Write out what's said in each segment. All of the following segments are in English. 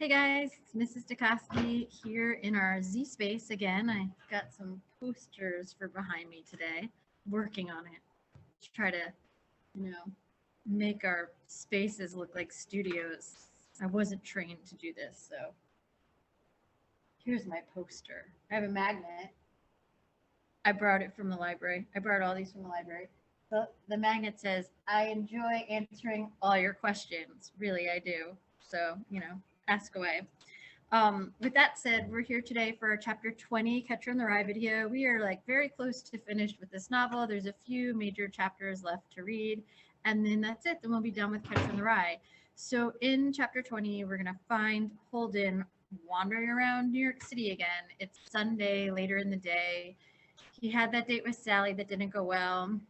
Hey guys, it's Mrs. Dukoski here in our Z space again. I got some posters for behind me today, working on it to try to, make our spaces look like studios. I wasn't trained to do this, so here's my poster. I have a magnet. I brought it from the library. I brought all these from the library. The magnet says, I enjoy answering all your questions. Really, I do. So, ask away. With that said, we're here today for our chapter 20 Catcher in the Rye video. We are like very close to finished with this novel. There's a few major chapters left to read, and then that's it. Then we'll be done with Catcher in the Rye. So in chapter 20, we're going to find Holden wandering around New York City again. It's Sunday, later in the day. He had that date with Sally that didn't go well.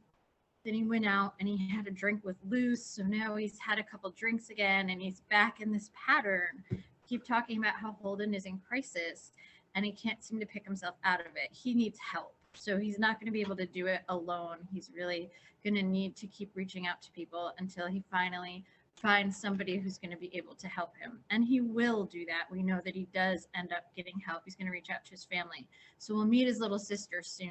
Then he went out and he had a drink with Luce. So now he's had a couple drinks again and he's back in this pattern. Keep talking about how Holden is in crisis and he can't seem to pick himself out of it. He needs help. So he's not going to be able to do it alone. He's really going to need to keep reaching out to people until he finally finds somebody who's going to be able to help him. And he will do that. We know that he does end up getting help. He's going to reach out to his family. So we'll meet his little sister soon.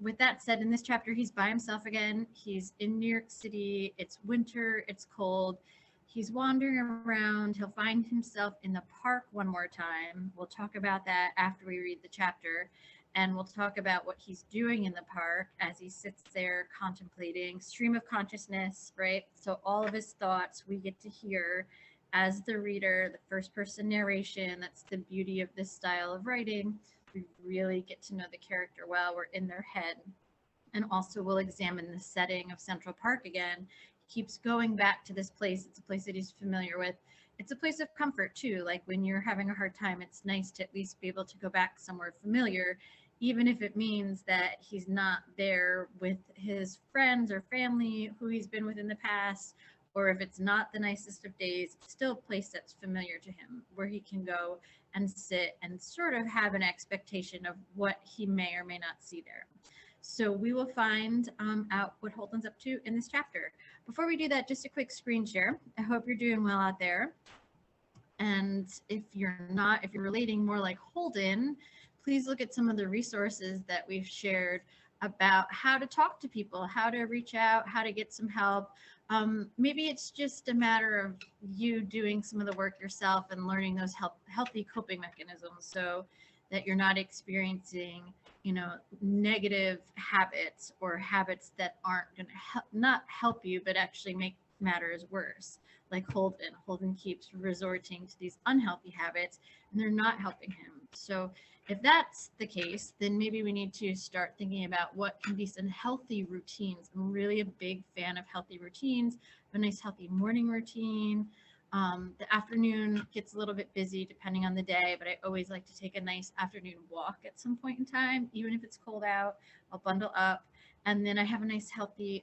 With that said, in this chapter, he's by himself again. He's in New York City. It's winter. It's cold. He's wandering around. He'll find himself in the park one more time. We'll talk about that after we read the chapter. And we'll talk about what he's doing in the park as he sits there contemplating stream of consciousness, right? So all of his thoughts we get to hear as the reader, the first person narration. That's the beauty of this style of writing. We really get to know the character well. We're in their head. And also we'll examine the setting of Central Park again. He keeps going back to this place. It's a place that he's familiar with. It's a place of comfort too. Like when you're having a hard time, it's nice to at least be able to go back somewhere familiar, even if it means that he's not there with his friends or family who he's been with in the past, or if it's not the nicest of days, it's still a place that's familiar to him where he can go and sit and sort of have an expectation of what he may or may not see there. So we will find out what Holden's up to in this chapter. Before we do that, just a quick screen share. I hope you're doing well out there. And if you're not, if you're relating more like Holden, please look at some of the resources that we've shared about how to talk to people, how to reach out, how to get some help. Maybe it's just a matter of you doing some of the work yourself and learning those healthy coping mechanisms so that you're not experiencing, negative habits or habits that aren't going to not help you, but actually make matters worse. Like Holden. Holden keeps resorting to these unhealthy habits and they're not helping him. So if that's the case, then maybe we need to start thinking about what can be some healthy routines. I'm really a big fan of healthy routines, a nice healthy morning routine. The afternoon gets a little bit busy depending on the day, but I always like to take a nice afternoon walk at some point in time, even if it's cold out. I'll bundle up. And then I have a nice healthy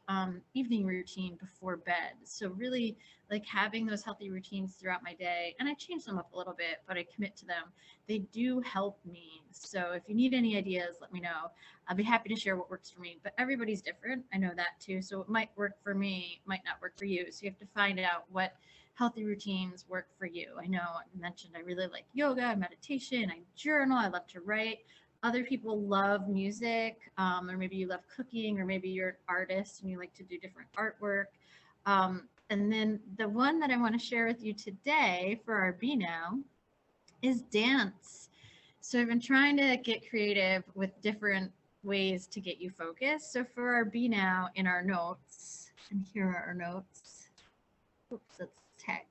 evening routine before bed. So really like having those healthy routines throughout my day, and I change them up a little bit, but I commit to them. They do help me. So if you need any ideas, let me know. I'll be happy to share what works for me, but everybody's different. I know that too. So it might work for me, might not work for you. So you have to find out what healthy routines work for you. I know I mentioned I really like yoga, meditation, I journal, I love to write. Other people love music, or maybe you love cooking, or maybe you're an artist and you like to do different artwork. And then the one that I want to share with you today for our Be Now is dance. So I've been trying to get creative with different ways to get you focused. So for our Be Now in our notes, and here are our notes. Oops, that's text.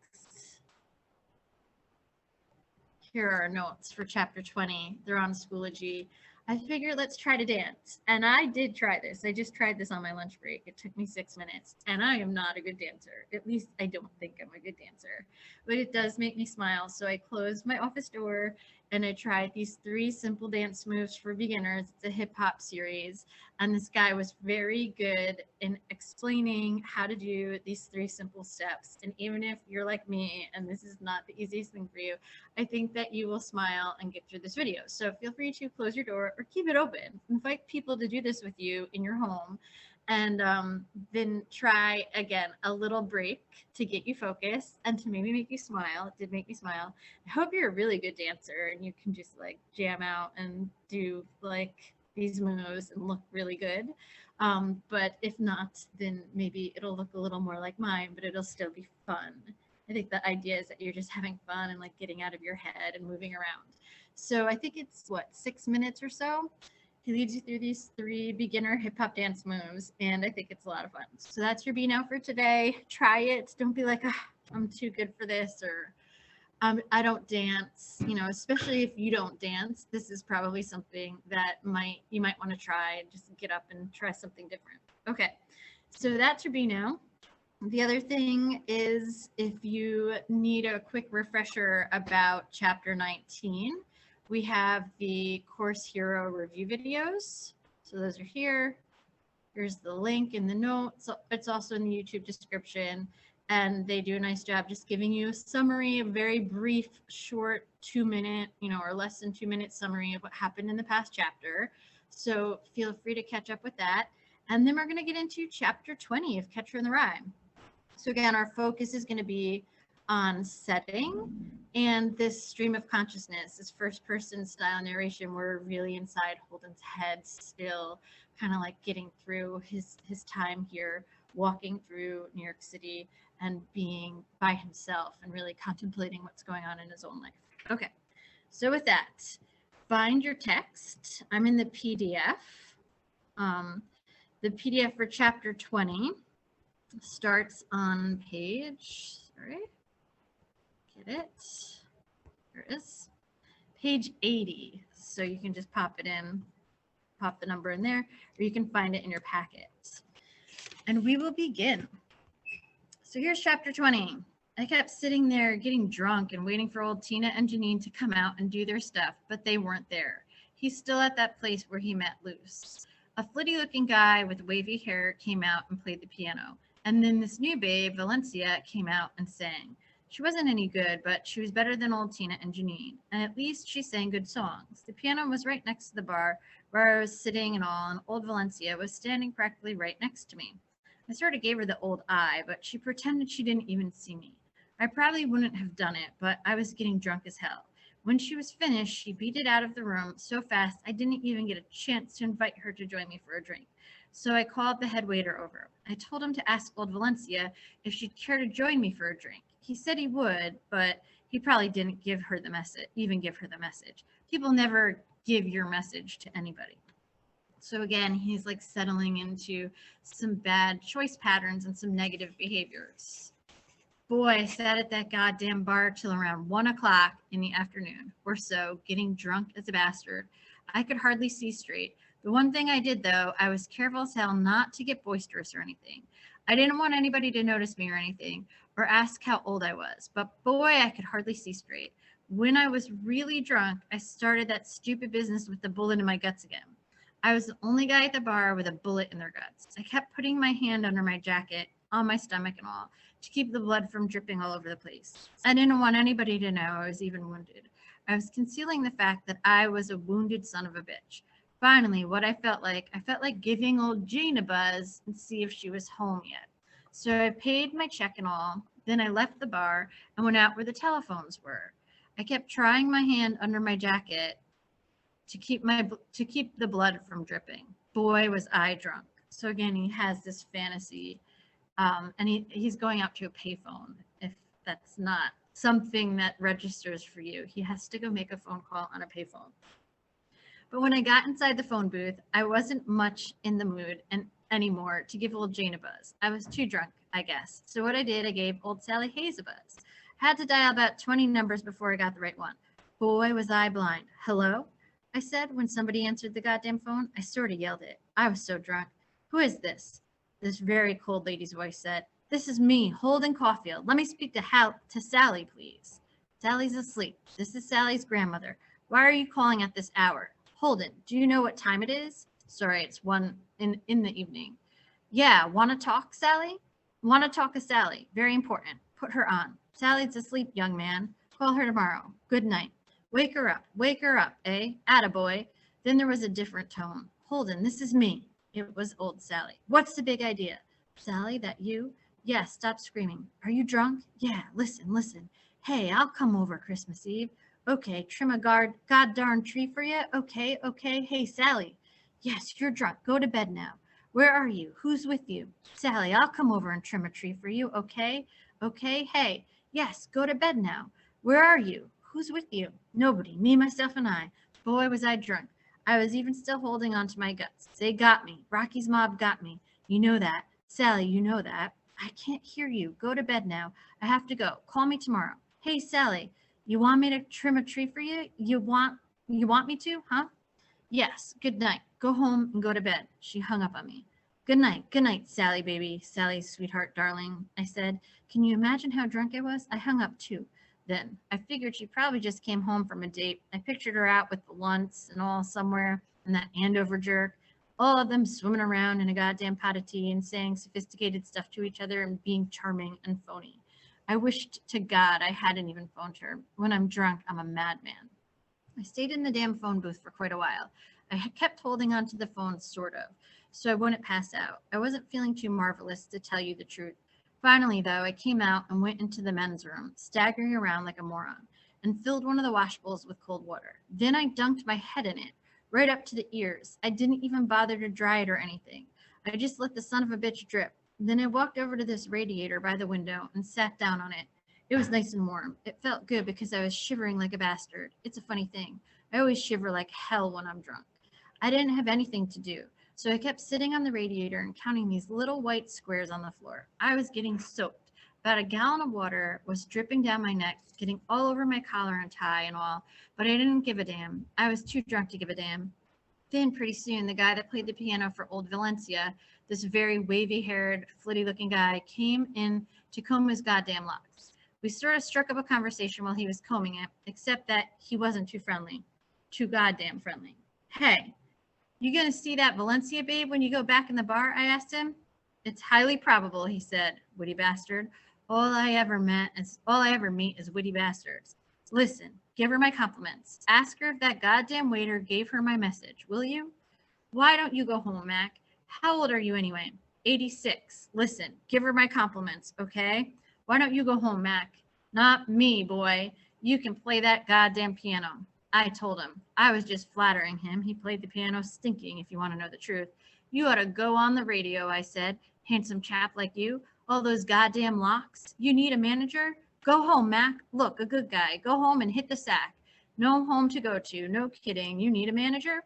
Here are our notes for chapter 20. They're on Schoology. I figured let's try to dance. And I did try this. I just tried this on my lunch break. It took me 6 minutes. And I am not a good dancer. At least I don't think I'm a good dancer. But it does make me smile. So I closed my office door and I tried these 3 simple dance moves for beginners. It's a hip hop series. And this guy was very good in explaining how to do these 3 simple steps. And even if you're like me and this is not the easiest thing for you, I think that you will smile and get through this video. So feel free to close your door or keep it open. Invite people to do this with you in your home and then try again a little break to get you focused and to maybe make you smile. It did make me smile. I hope you're a really good dancer and you can just like jam out and do like these moves and look really good. But if not, then maybe it'll look a little more like mine, but it'll still be fun. I think the idea is that you're just having fun and like getting out of your head and moving around. So I think it's what, 6 minutes or so. He leads you through these 3 beginner hip hop dance moves, and I think it's a lot of fun. So that's your Be Now for today. Try it. Don't be like, I'm too good for this, or I don't dance. You know, especially if you don't dance, this is probably something that you might want to try. Just get up and try something different. Okay, so that's your Be Now. The other thing is if you need a quick refresher about chapter 19, we have the Course Hero review videos. So those are here. Here's the link in the notes. It's also in the YouTube description. And they do a nice job just giving you a summary, a very brief, short 2-minute, or less than 2-minute summary of what happened in the past chapter. So feel free to catch up with that. And then we're going to get into chapter 20 of Catcher in the Rye. So again, our focus is going to be on setting and this stream of consciousness, this first person style narration. We're really inside Holden's head still, kind of like getting through his time here, walking through New York City and being by himself and really contemplating what's going on in his own life. Okay, so with that, find your text. I'm in the PDF. The PDF for chapter 20 starts on page, get it? There it is. Page 80. So you can just pop it in, pop the number in there, or you can find it in your packet. And we will begin. So here's chapter 20. I kept sitting there getting drunk and waiting for old Tina and Janine to come out and do their stuff, but they weren't there. He's still at that place where he met Luce. A flitty-looking guy with wavy hair came out and played the piano. And then this new babe, Valencia, came out and sang. She wasn't any good, but she was better than old Tina and Janine, and at least she sang good songs. The piano was right next to the bar where I was sitting and all, and old Valencia was standing practically right next to me. I sort of gave her the old eye, but she pretended she didn't even see me. I probably wouldn't have done it, but I was getting drunk as hell. When she was finished, she beat it out of the room so fast I didn't even get a chance to invite her to join me for a drink. So I called the head waiter over. I told him to ask old Valencia if she'd care to join me for a drink. He said he would, but he probably didn't give her the message. People never give your message to anybody. So again, he's like settling into some bad choice patterns and some negative behaviors. Boy, I sat at that goddamn bar till around 1 o'clock in the afternoon or so, getting drunk as a bastard. I could hardly see straight. The one thing I did, though, I was careful as hell not to get boisterous or anything. I didn't want anybody to notice me or anything, or ask how old I was. But boy, I could hardly see straight. When I was really drunk, I started that stupid business with the bullet in my guts again. I was the only guy at the bar with a bullet in their guts. I kept putting my hand under my jacket, on my stomach and all, to keep the blood from dripping all over the place. I didn't want anybody to know I was even wounded. I was concealing the fact that I was a wounded son of a bitch. Finally, what I felt like giving old Jean a buzz and see if she was home yet. So I paid my check and all. Then I left the bar and went out where the telephones were. I kept trying my hand under my jacket to keep the blood from dripping. Boy, was I drunk. So again, he has this fantasy, and he's going out to a payphone. If that's not something that registers for you, he has to go make a phone call on a payphone. But when I got inside the phone booth, I wasn't much in the mood anymore to give old Jane a buzz. I was too drunk, I guess. So what I did, I gave old Sally Hayes a buzz. I had to dial about 20 numbers before I got the right one. Boy, was I blind. Hello? I said when somebody answered the goddamn phone. I sort of yelled it. I was so drunk. Who is this? This very cold lady's voice said. This is me, Holden Caulfield. Let me speak to Sally, please. Sally's asleep. This is Sally's grandmother. Why are you calling at this hour? Holden, do you know what time it is? Sorry, it's 1 in the evening. Yeah, want to talk, Sally? Want to talk to Sally. Very important. Put her on. Sally's asleep, young man. Call her tomorrow. Good night. Wake her up, eh? Attaboy. Then there was a different tone. Holden, this is me. It was old Sally. What's the big idea? Sally, that you? Yes, stop screaming. Are you drunk? Yeah, listen. Hey, I'll come over Christmas Eve. Okay, trim a god darn tree for you? Okay. Hey, Sally. Yes, you're drunk. Go to bed now. Where are you? Who's with you? Sally, I'll come over and trim a tree for you. Okay. Hey, yes, go to bed now. Where are you? Who's with you? Nobody. Me, myself, and I. Boy, was I drunk. I was even still holding on to my guts. They got me. Rocky's mob got me. You know that. Sally, you know that. I can't hear you. Go to bed now. I have to go. Call me tomorrow. Hey, Sally, you want me to trim a tree for you? You want me to, huh? Yes. Good night. Go home and go to bed. She hung up on me. Good night, Sally, baby. Sally, sweetheart, darling. I said, can you imagine how drunk I was? I hung up too. Then I figured she probably just came home from a date. I pictured her out with the Lunts and all somewhere, and that Andover jerk, all of them swimming around in a goddamn pot of tea and saying sophisticated stuff to each other and being charming and phony. I wished to God I hadn't even phoned her. When I'm drunk, I'm a madman. I stayed in the damn phone booth for quite a while. I had kept holding on to the phone, sort of, so I wouldn't pass out. I wasn't feeling too marvelous, to tell you the truth. Finally, though, I came out and went into the men's room, staggering around like a moron, and filled one of the wash bowls with cold water. Then I dunked my head in it, right up to the ears. I didn't even bother to dry it or anything. I just let the son of a bitch drip. Then I walked over to this radiator by the window and sat down on it. It was nice and warm. It felt good because I was shivering like a bastard. It's a funny thing. I always shiver like hell when I'm drunk. I didn't have anything to do, so I kept sitting on the radiator and counting these little white squares on the floor. I was getting soaked. About a gallon of water was dripping down my neck, getting all over my collar and tie and all, but I didn't give a damn. I was too drunk to give a damn. Then pretty soon, the guy that played the piano for old Valencia, this very wavy-haired, flitty-looking guy, came in to comb his goddamn locks. We sort of struck up a conversation while he was combing it, except that he wasn't too friendly. Too goddamn friendly. Hey, you gonna see that Valencia babe when you go back in the bar? I asked him. It's highly probable, he said, witty bastard. All I ever meet is witty bastards. Listen, give her my compliments. Ask her if that goddamn waiter gave her my message, will you? Why don't you go home, Mac? How old are you anyway? 86. Listen, give her my compliments, okay? Why don't you go home, Mac? Not me, boy. You can play that goddamn piano. I told him. I was just flattering him. He played the piano stinking, if you want to know the truth. You ought to go on the radio, I said. Handsome chap like you. All those goddamn locks. You need a manager? Go home, Mac. Look, a good guy. Go home and hit the sack. No home to go to. No kidding. You need a manager?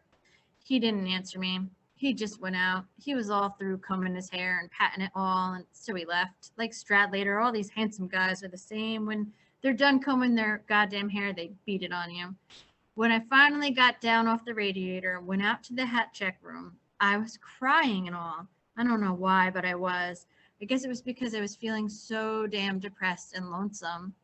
He didn't answer me. He just went out. He was all through combing his hair and patting it all, and so he left. Like Stradlater, all these handsome guys are the same. When they're done combing their goddamn hair, they beat it on you. When I finally got down off the radiator and went out to the hat check room, I was crying and all. I don't know why, but I was. I guess it was because I was feeling so damn depressed and lonesome.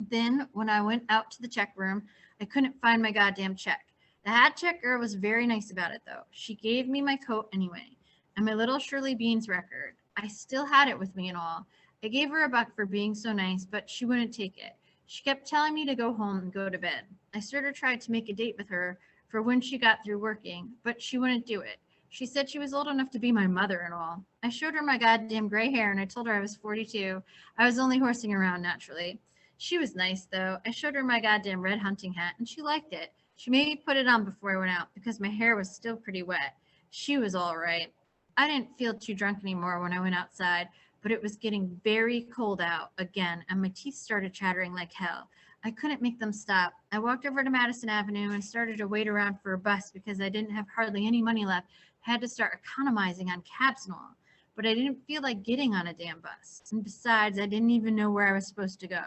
Then, when I went out to the check room, I couldn't find my goddamn check. The hat check girl was very nice about it, though. She gave me my coat anyway, and my little Shirley Beans record. I still had it with me and all. I gave her $1 for being so nice, but she wouldn't take it. She kept telling me to go home and go to bed. I sort of tried to make a date with her for when she got through working, but she wouldn't do it. She said she was old enough to be my mother and all. I showed her my goddamn gray hair, and I told her I was 42. I was only horsing around, naturally. She was nice, though. I showed her my goddamn red hunting hat, and she liked it. She made me put it on before I went out because my hair was still pretty wet. She was all right. I didn't feel too drunk anymore when I went outside, but it was getting very cold out again, and my teeth started chattering like hell. I couldn't make them stop. I walked over to Madison Avenue and started to wait around for a bus because I didn't have hardly any money left. I had to start economizing on cabs and all. But I didn't feel like getting on a damn bus. And besides, I didn't even know where I was supposed to go.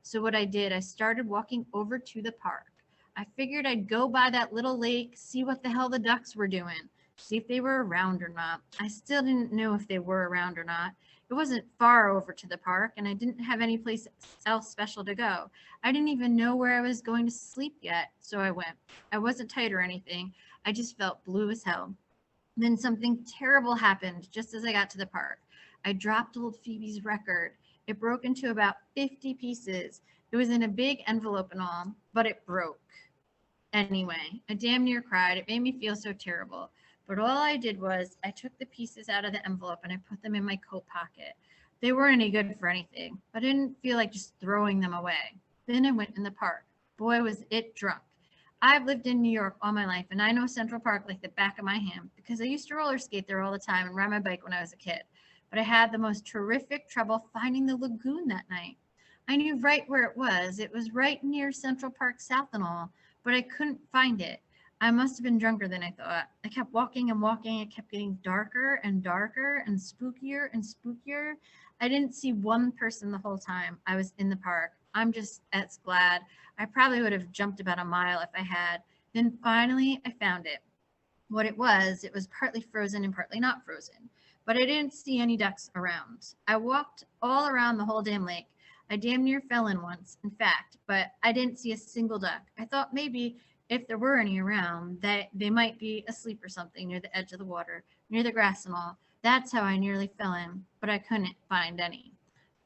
So what I did, I started walking over to the park. I figured I'd go by that little lake, see what the hell the ducks were doing, see if they were around or not. I still didn't know if they were around or not. It wasn't far over to the park, and I didn't have any place else special to go. I didn't even know where I was going to sleep yet, so I went. I wasn't tight or anything. I just felt blue as hell. Then something terrible happened just as I got to the park. I dropped old Phoebe's record. It broke into about 50 pieces. It was in a big envelope and all, but it broke. Anyway, I damn near cried. It made me feel so terrible. But all I did was I took the pieces out of the envelope and I put them in my coat pocket. They weren't any good for anything, but I didn't feel like just throwing them away. Then I went in the park. Boy, was it drunk. I've lived in New York all my life, and I know Central Park like the back of my hand because I used to roller skate there all the time and ride my bike when I was a kid. But I had the most terrific trouble finding the lagoon that night. I knew right where it was. It was right near Central Park South and all, but I couldn't find it. I must have been drunker than I thought. I kept walking and walking. It kept getting darker and darker and spookier and spookier. I didn't see one person the whole time I was in the park. I'm just as glad. I probably would have jumped about a mile if I had. Then finally, I found it. What it was partly frozen and partly not frozen. But I didn't see any ducks around. I walked all around the whole damn lake. I damn near fell in once, in fact, but I didn't see a single duck. I thought maybe if there were any around, that they might be asleep or something near the edge of the water, near the grass and all. That's how I nearly fell in, but I couldn't find any.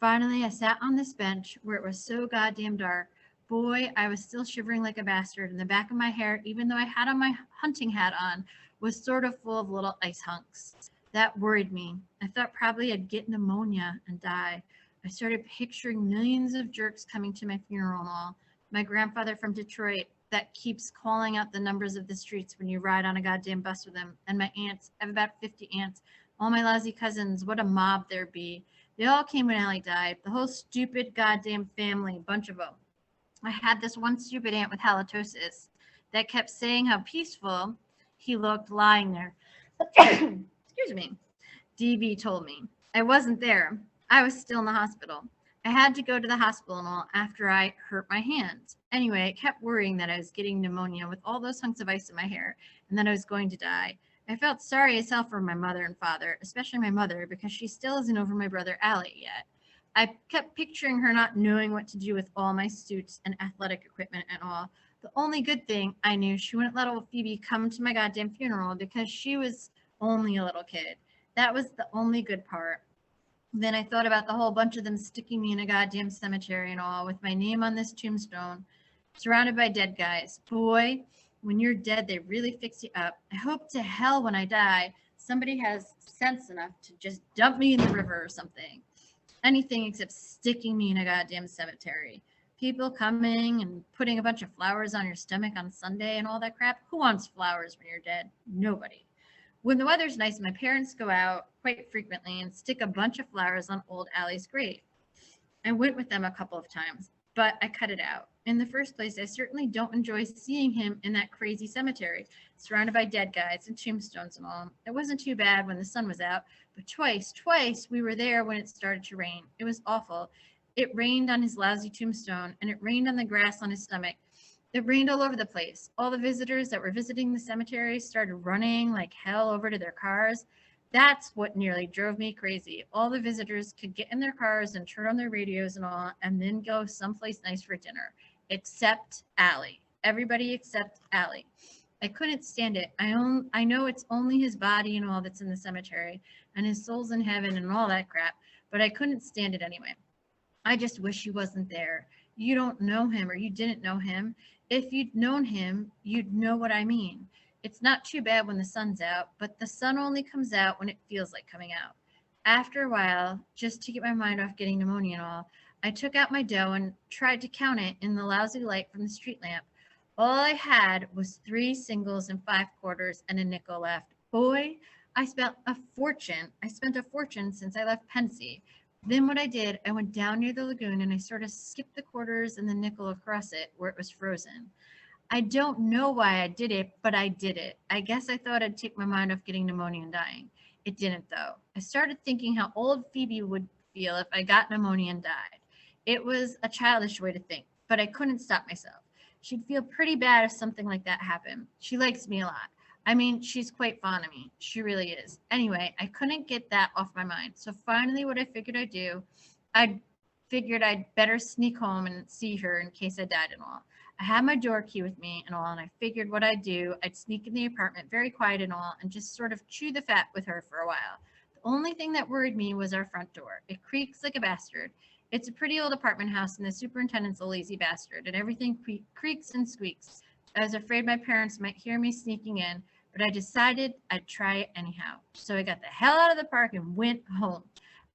Finally, I sat on this bench where it was so goddamn dark. Boy, I was still shivering like a bastard, and the back of my hair, even though I had on my hunting hat on, was sort of full of little ice hunks. That worried me. I thought probably I'd get pneumonia and die. I started picturing millions of jerks coming to my funeral and all. My grandfather from Detroit that keeps calling out the numbers of the streets when you ride on a goddamn bus with him. And my aunts, I have about 50 aunts. All my lousy cousins, what a mob there'd be. They all came when Allie died. The whole stupid goddamn family, bunch of them. I had this one stupid aunt with halitosis that kept saying how peaceful he looked lying there. Excuse me. DV told me. I wasn't there. I was still in the hospital. I had to go to the hospital and all after I hurt my hands. Anyway, I kept worrying that I was getting pneumonia with all those hunks of ice in my hair and that I was going to die. I felt sorry as hell for my mother and father, especially my mother, because she still isn't over my brother Allie yet. I kept picturing her not knowing what to do with all my suits and athletic equipment and all. The only good thing I knew, she wouldn't let old Phoebe come to my goddamn funeral because she was only a little kid. That was the only good part. Then I thought about the whole bunch of them sticking me in a goddamn cemetery and all with my name on this tombstone, surrounded by dead guys. Boy, when you're dead, they really fix you up. I hope to hell when I die, somebody has sense enough to just dump me in the river or something. Anything except sticking me in a goddamn cemetery. People coming and putting a bunch of flowers on your stomach on Sunday and all that crap. Who wants flowers when you're dead? Nobody. When the weather's nice, my parents go out quite frequently and stick a bunch of flowers on old Allie's grave. I went with them a couple of times, but I cut it out. In the first place, I certainly don't enjoy seeing him in that crazy cemetery, surrounded by dead guys and tombstones and all. It wasn't too bad when the sun was out, but twice we were there when it started to rain. It was awful. It rained on his lousy tombstone, and it rained on the grass on his stomach. It rained all over the place. All the visitors that were visiting the cemetery started running like hell over to their cars. That's what nearly drove me crazy. All the visitors could get in their cars and turn on their radios and all, and then go someplace nice for dinner, except Allie. Everybody except Allie. I couldn't stand it. I know it's only his body and all that's in the cemetery, and his soul's in heaven and all that crap, but I couldn't stand it anyway. I just wish he wasn't there. You don't know him, or you didn't know him. If you'd known him, you'd know what I mean. It's not too bad when the sun's out, but the sun only comes out when it feels like coming out. After a while, just to get my mind off getting pneumonia and all, I took out my dough and tried to count it in the lousy light from the street lamp. All I had was 3 singles and 5 quarters and a nickel left. Boy, I spent a fortune. Since I left Pensy. Then what I did, I went down near the lagoon and I sort of skipped the quarters and the nickel across it where it was frozen. I don't know why I did it, but I did it. I guess I thought I'd take my mind off getting pneumonia and dying. It didn't, though. I started thinking how old Phoebe would feel if I got pneumonia and died. It was a childish way to think, but I couldn't stop myself. She'd feel pretty bad if something like that happened. She likes me a lot. I mean, she's quite fond of me. She really is. Anyway, I couldn't get that off my mind. So finally, what I figured I'd do, I figured I'd better sneak home and see her in case I died and all. I had my door key with me and all, and I figured what I'd do, I'd sneak in the apartment very quiet and all, and just sort of chew the fat with her for a while. The only thing that worried me was our front door. It creaks like a bastard. It's a pretty old apartment house, and the superintendent's a lazy bastard, and everything creaks and squeaks. I was afraid my parents might hear me sneaking in, but I decided I'd try it anyhow. So I got the hell out of the park and went home.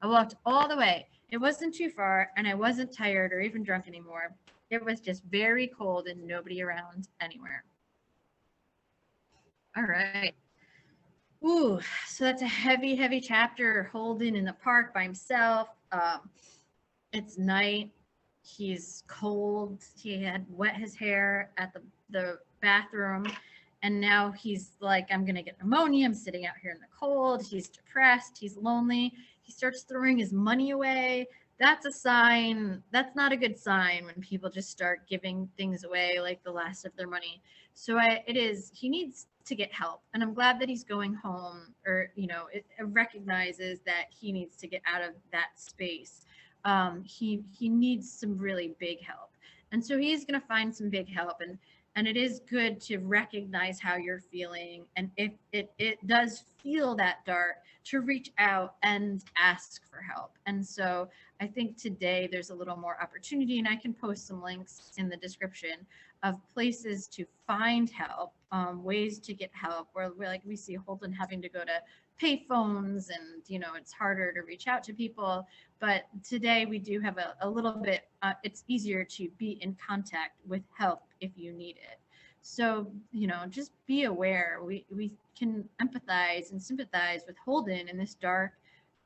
I walked all the way. It wasn't too far, and I wasn't tired or even drunk anymore. It was just very cold and nobody around anywhere. All right. Ooh, so that's a heavy, heavy chapter. Holden in the park by himself. It's night. He's cold. He had wet his hair at the bathroom. And now he's like, I'm going to get pneumonia. I'm sitting out here in the cold. He's depressed. He's lonely. He starts throwing his money away. That's a sign. That's not a good sign when people just start giving things away like the last of their money. So he needs to get help. And I'm glad that he's going home, or, it recognizes that he needs to get out of that space. He needs some really big help. And so he's going to find some big help. And it is good to recognize how you're feeling. And if it does feel that dark, to reach out and ask for help. And so I think today there's a little more opportunity, and I can post some links in the description of places to find help, ways to get help, where we see Holden having to go to pay phones, and it's harder to reach out to people. But today we do have a little bit, it's easier to be in contact with help if you need it. So, just be aware. We can empathize and sympathize with Holden in this dark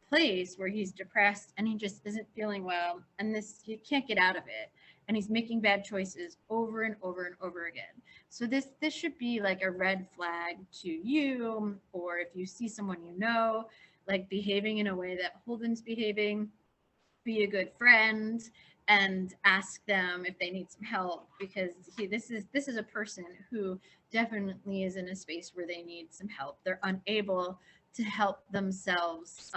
place where he's depressed and he just isn't feeling well, and he can't get out of it, and he's making bad choices over and over and over again. So this should be like a red flag to you, or if you see someone like behaving in a way that Holden's behaving, be a good friend and ask them if they need some help, because this is a person who definitely is in a space where they need some help. They're unable to help themselves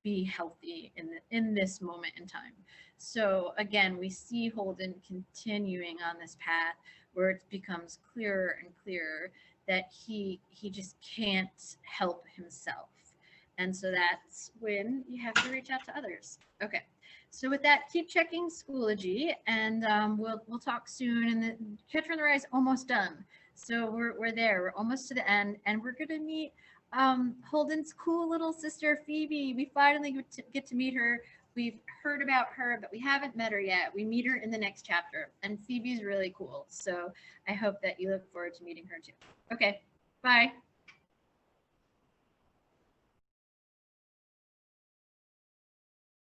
be healthy in this moment in time. So again, we see Holden continuing on this path where it becomes clearer and clearer that he just can't help himself. And so that's when you have to reach out to others. Okay. So with that, keep checking Schoology, and we'll talk soon. And the Catcher in the Rye is almost done. So we're there. We're almost to the end, and we're gonna meet Holden's cool little sister Phoebe. We finally get to meet her. We've heard about her, but we haven't met her yet. We meet her in the next chapter, and Phoebe's really cool. So I hope that you look forward to meeting her too. Okay, bye.